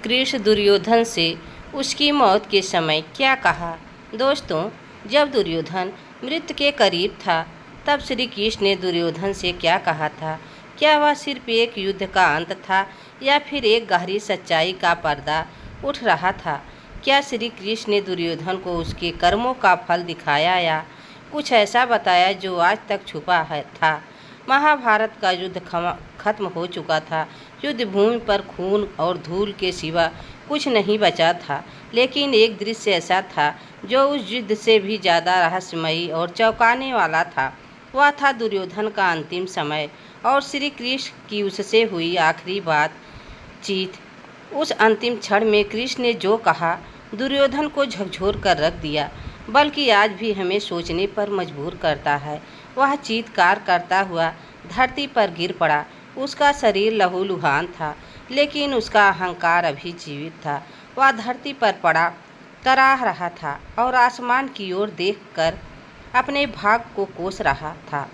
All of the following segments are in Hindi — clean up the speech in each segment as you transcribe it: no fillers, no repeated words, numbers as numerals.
कृष्ण दुर्योधन से उसकी मौत के समय क्या कहा। दोस्तों, जब दुर्योधन मृत्यु के करीब था तब श्री कृष्ण ने दुर्योधन से क्या कहा था। क्या वह सिर्फ एक युद्ध का अंत था या फिर एक गहरी सच्चाई का पर्दा उठ रहा था। क्या श्री कृष्ण ने दुर्योधन को उसके कर्मों का फल दिखाया या कुछ ऐसा बताया जो आज तक छुपा था। महाभारत का युद्ध खत्म हो चुका था। युद्ध भूमि पर खून और धूल के सिवा कुछ नहीं बचा था, लेकिन एक दृश्य ऐसा था जो उस युद्ध से भी ज़्यादा रहस्यमयी और चौंकाने वाला था। वह था दुर्योधन का अंतिम समय और श्री कृष्ण की उससे हुई आखिरी बातचीत। उस अंतिम क्षण में कृष्ण ने जो कहा दुर्योधन को झकझोर कर रख दिया, बल्कि आज भी हमें सोचने पर मजबूर करता है। वह चीत्कार करता हुआ धरती पर गिर पड़ा। उसका शरीर लहूलुहान था, लेकिन उसका अहंकार अभी जीवित था। वह धरती पर पड़ा कराह रहा था और आसमान की ओर देखकर अपने भाग को कोस रहा था।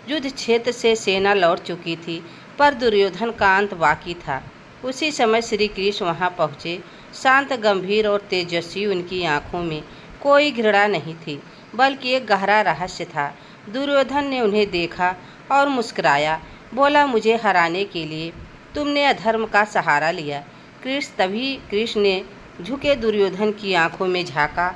युद्ध क्षेत्र से सेना लौट चुकी थी, पर दुर्योधन का अंत बाकी था। उसी समय श्री कृष्ण वहां पहुँचे। शांत, गंभीर और तेजस्वी उनकी आंखों में कोई घृणा नहीं थी, बल्कि एक गहरा रहस्य था। दुर्योधन ने उन्हें देखा और मुस्कुराया, बोला, मुझे हराने के लिए तुमने अधर्म का सहारा लिया। तभी कृष्ण ने झुके दुर्योधन की आंखों में झांका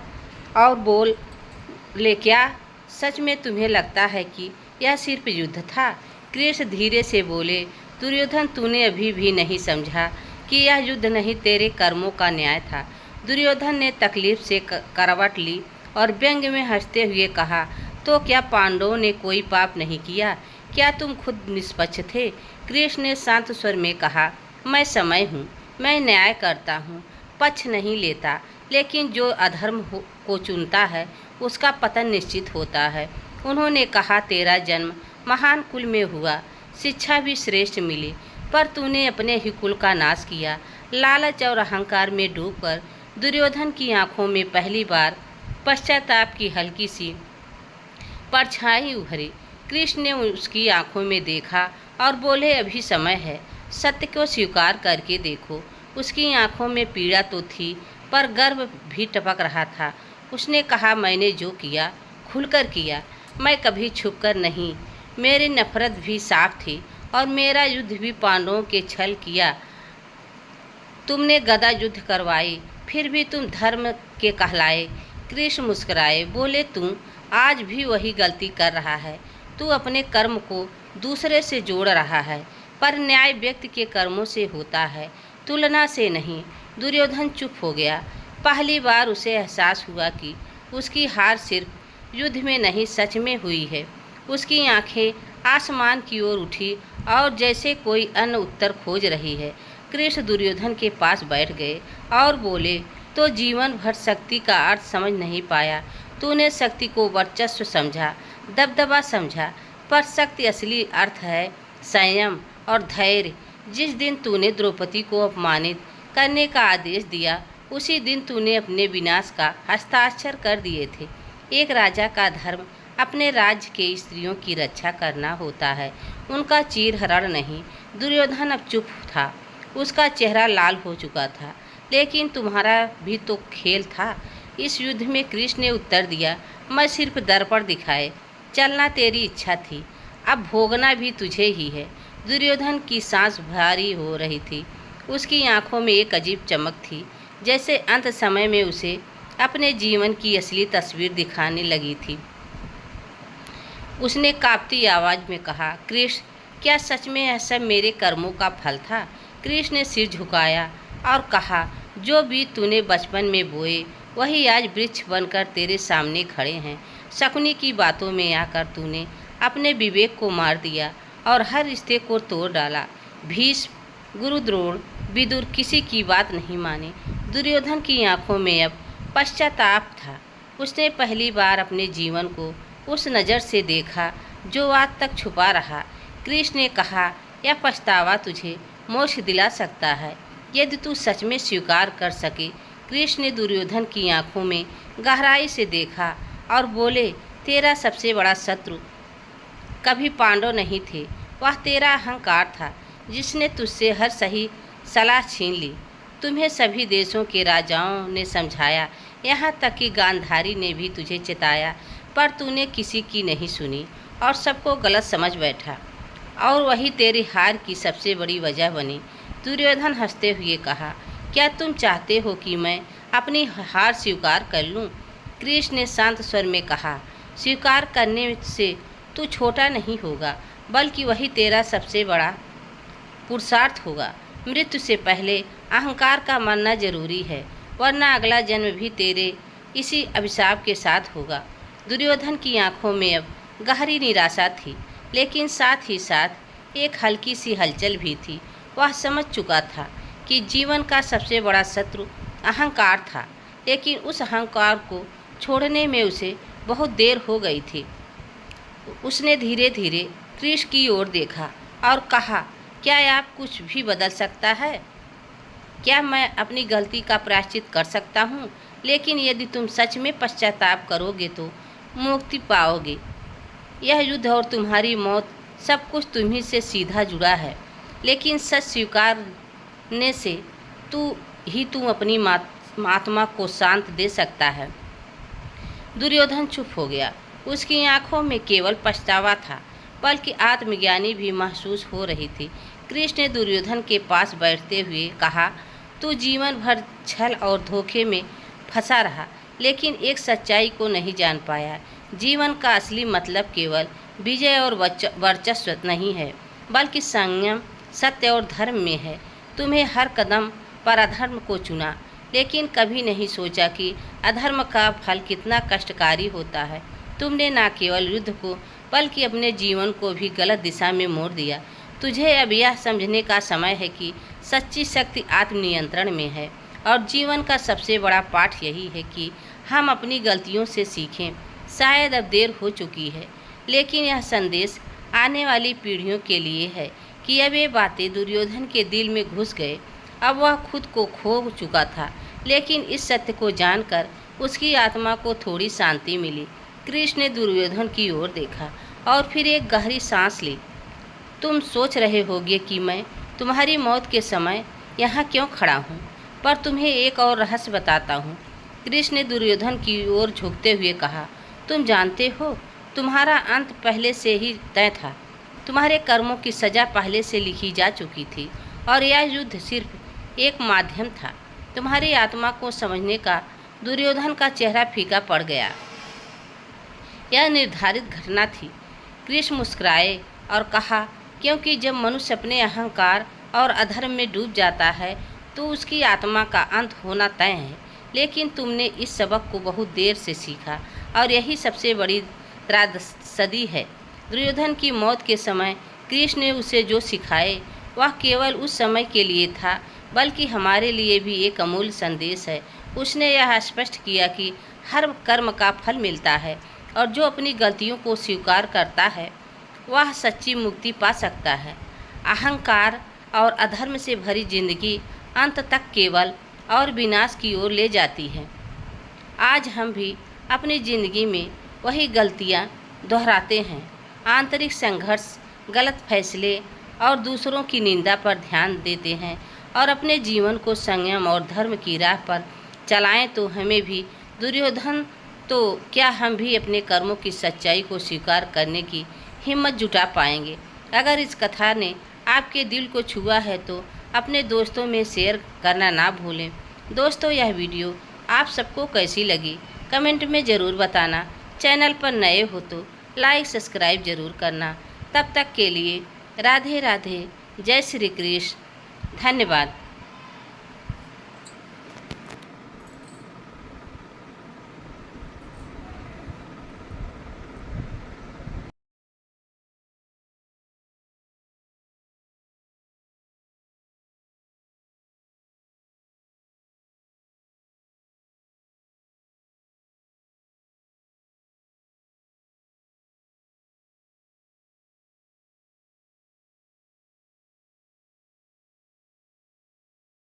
और बोले, क्या सच में तुम्हें लगता है कि यह सिर्फ युद्ध था। कृष्ण धीरे से बोले, दुर्योधन, तूने अभी भी नहीं समझा कि यह युद्ध नहीं, तेरे कर्मों का न्याय था। दुर्योधन ने तकलीफ से करवट ली और व्यंग में हंसते हुए कहा, तो क्या पांडवों ने कोई पाप नहीं किया? क्या तुम खुद निष्पक्ष थे? कृष्ण ने शांत स्वर में कहा, मैं समय हूँ, मैं न्याय करता हूँ, पक्ष नहीं लेता, लेकिन जो अधर्म को चुनता है उसका पतन निश्चित होता है। उन्होंने कहा, तेरा जन्म महान कुल में हुआ, शिक्षा भी श्रेष्ठ मिली, पर तूने अपने ही कुल का नाश किया। लालच और अहंकार में डूबकर दुर्योधन की आंखों में पहली बार पश्चाताप की हल्की सी परछाई उभरी। कृष्ण ने उसकी आंखों में देखा और बोले, अभी समय है, सत्य को स्वीकार करके देखो। उसकी आंखों में पीड़ा तो थी, पर गर्व भी टपक रहा था। उसने कहा, मैंने जो किया खुलकर किया, मैं कभी छुपकर नहीं। मेरी नफरत भी साफ थी और मेरा युद्ध भी पांडवों के छल किया। तुमने गदा युद्ध करवाई, फिर भी तुम धर्म के कहलाए। कृष्ण मुस्कुराए, बोले, तुम आज भी वही गलती कर रहा है। तू अपने कर्म को दूसरे से जोड़ रहा है, पर न्याय व्यक्ति के कर्मों से होता है, तुलना से नहीं। दुर्योधन चुप हो गया। पहली बार उसे एहसास हुआ कि उसकी हार सिर्फ युद्ध में नहीं, सच में हुई है। उसकी आंखें आसमान की ओर उठी और जैसे कोई अन्य उत्तर खोज रही है। कृष्ण दुर्योधन के पास बैठ गए और बोले, तो जीवन भर शक्ति का अर्थ समझ नहीं पाया। तूने शक्ति को वर्चस्व समझा, दबदबा समझा, पर शक्ति असली अर्थ है संयम और धैर्य। जिस दिन तूने द्रौपदी को अपमानित करने का आदेश दिया, उसी दिन तूने अपने विनाश का हस्ताक्षर कर दिए थे। एक राजा का धर्म अपने राज्य के स्त्रियों की रक्षा करना होता है, उनका चीरहरण नहीं। दुर्योधन अब चुप था, उसका चेहरा लाल हो चुका था। लेकिन तुम्हारा भी तो खेल था इस युद्ध में। कृष्ण ने उत्तर दिया, मैं सिर्फ दर्पण दिखाए चलना तेरी इच्छा थी, अब भोगना भी तुझे ही है। दुर्योधन की सांस भारी हो रही थी। उसकी आंखों में एक अजीब चमक थी, जैसे अंत समय में उसे अपने जीवन की असली तस्वीर दिखाने लगी थी। उसने कांपती आवाज़ में कहा, कृष्ण, क्या सच में यह सब मेरे कर्मों का फल था? कृष्ण ने सिर झुकाया और कहा, जो बीज तूने बचपन में बोए वही आज वृक्ष बनकर तेरे सामने खड़े हैं। शकुनी की बातों में आकर तूने अपने विवेक को मार दिया और हर रिश्ते को तोड़ डाला। भीष्म, गुरुद्रोण, विदुर किसी की बात नहीं माने। दुर्योधन की आंखों में अब पश्चाताप था। उसने पहली बार अपने जीवन को उस नज़र से देखा जो आज तक छुपा रहा। कृष्ण ने कहा, यह पछतावा तुझे मोक्ष दिला सकता है, यदि तू सच में स्वीकार कर सके। कृष्ण ने दुर्योधन की आंखों में गहराई से देखा और बोले, तेरा सबसे बड़ा शत्रु कभी पांडव नहीं थे, वह तेरा अहंकार था, जिसने तुझसे हर सही सलाह छीन ली। तुम्हें सभी देशों के राजाओं ने समझाया, यहाँ तक कि गांधारी ने भी तुझे चिताया, पर तूने किसी की नहीं सुनी और सबको गलत समझ बैठा, और वही तेरी हार की सबसे बड़ी वजह बनी। दुर्योधन हंसते हुए कहा, क्या तुम चाहते हो कि मैं अपनी हार स्वीकार कर लूं? कृष्ण ने शांत स्वर में कहा, स्वीकार करने से तू छोटा नहीं होगा, बल्कि वही तेरा सबसे बड़ा पुरुषार्थ होगा। मृत्यु से पहले अहंकार का मरना जरूरी है, वरना अगला जन्म भी तेरे इसी अभिशाप के साथ होगा। दुर्योधन की आंखों में अब गहरी निराशा थी, लेकिन साथ ही साथ एक हल्की सी हलचल भी थी। वह समझ चुका था कि जीवन का सबसे बड़ा शत्रु अहंकार था, लेकिन उस अहंकार को छोड़ने में उसे बहुत देर हो गई थी। उसने धीरे धीरे कृष्ण की ओर देखा और कहा, क्या आप कुछ भी बदल सकता है? क्या मैं अपनी गलती का प्रायश्चित कर सकता हूँ? लेकिन यदि तुम सच में पश्चाताप करोगे तो मुक्ति पाओगे। यह युद्ध और तुम्हारी मौत सब कुछ तुम्ही से सीधा जुड़ा है, लेकिन सच स्वीकारने से तुम अपनी आत्मा को शांत दे सकता है। दुर्योधन चुप हो गया। उसकी आंखों में केवल पछतावा था, बल्कि आत्मज्ञानी भी महसूस हो रही थी। कृष्ण ने दुर्योधन के पास बैठते हुए कहा, तू जीवन भर छल और धोखे में फंसा रहा, लेकिन एक सच्चाई को नहीं जान पाया। जीवन का असली मतलब केवल विजय और वर्चस्व नहीं है, बल्कि संयम, सत्य और धर्म में है। तुम्हें हर कदम पर अधर्म को चुना, लेकिन कभी नहीं सोचा कि अधर्म का फल कितना कष्टकारी होता है। तुमने न केवल युद्ध को बल्कि अपने जीवन को भी गलत दिशा में मोड़ दिया। तुझे अब यह समझने का समय है कि सच्ची शक्ति आत्मनियंत्रण में है, और जीवन का सबसे बड़ा पाठ यही है कि हम अपनी गलतियों से सीखें। शायद अब देर हो चुकी है, लेकिन यह संदेश आने वाली पीढ़ियों के लिए है कि अब ये बातें दुर्योधन के दिल में घुस गए। अब वह खुद को खो चुका था, लेकिन इस सत्य को जानकर उसकी आत्मा को थोड़ी शांति मिली। कृष्ण ने दुर्योधन की ओर देखा और फिर एक गहरी सांस ली। तुम सोच रहे होगे कि मैं तुम्हारी मौत के समय यहाँ क्यों खड़ा हूँ, पर तुम्हें एक और रहस्य बताता हूँ। कृष्ण ने दुर्योधन की ओर झुकते हुए कहा, तुम जानते हो, तुम्हारा अंत पहले से ही तय था। तुम्हारे कर्मों की सज़ा पहले से लिखी जा चुकी थी, और यह युद्ध सिर्फ एक माध्यम था तुम्हारी आत्मा को समझने का। दुर्योधन का चेहरा फीका पड़ गया। यह निर्धारित घटना थी। कृष्ण मुस्कुराए और कहा, क्योंकि जब मनुष्य अपने अहंकार और अधर्म में डूब जाता है तो उसकी आत्मा का अंत होना तय है। लेकिन तुमने इस सबक को बहुत देर से सीखा, और यही सबसे बड़ी त्रासदी है। दुर्योधन की मौत के समय कृष्ण ने उसे जो सिखाए वह केवल उस समय के लिए था, बल्कि हमारे लिए भी एक अमूल्य संदेश है। उसने यह स्पष्ट किया कि हर कर्म का फल मिलता है, और जो अपनी गलतियों को स्वीकार करता है वह सच्ची मुक्ति पा सकता है। अहंकार और अधर्म से भरी जिंदगी अंत तक केवल और विनाश की ओर ले जाती है। आज हम भी अपनी ज़िंदगी में वही गलतियां दोहराते हैं। आंतरिक संघर्ष, गलत फैसले और दूसरों की निंदा पर ध्यान देते हैं, और अपने जीवन को संयम और धर्म की राह पर चलाएं तो हमें भी दुर्योधन तो क्या हम भी अपने कर्मों की सच्चाई को स्वीकार करने की हिम्मत जुटा पाएंगे। अगर इस कथा ने आपके दिल को छुआ है तो अपने दोस्तों में शेयर करना ना भूलें। दोस्तों, यह वीडियो आप सबको कैसी लगी कमेंट में ज़रूर बताना। चैनल पर नए हो तो लाइक सब्सक्राइब ज़रूर करना। तब तक के लिए राधे राधे, जय श्री कृष्ण, धन्यवाद।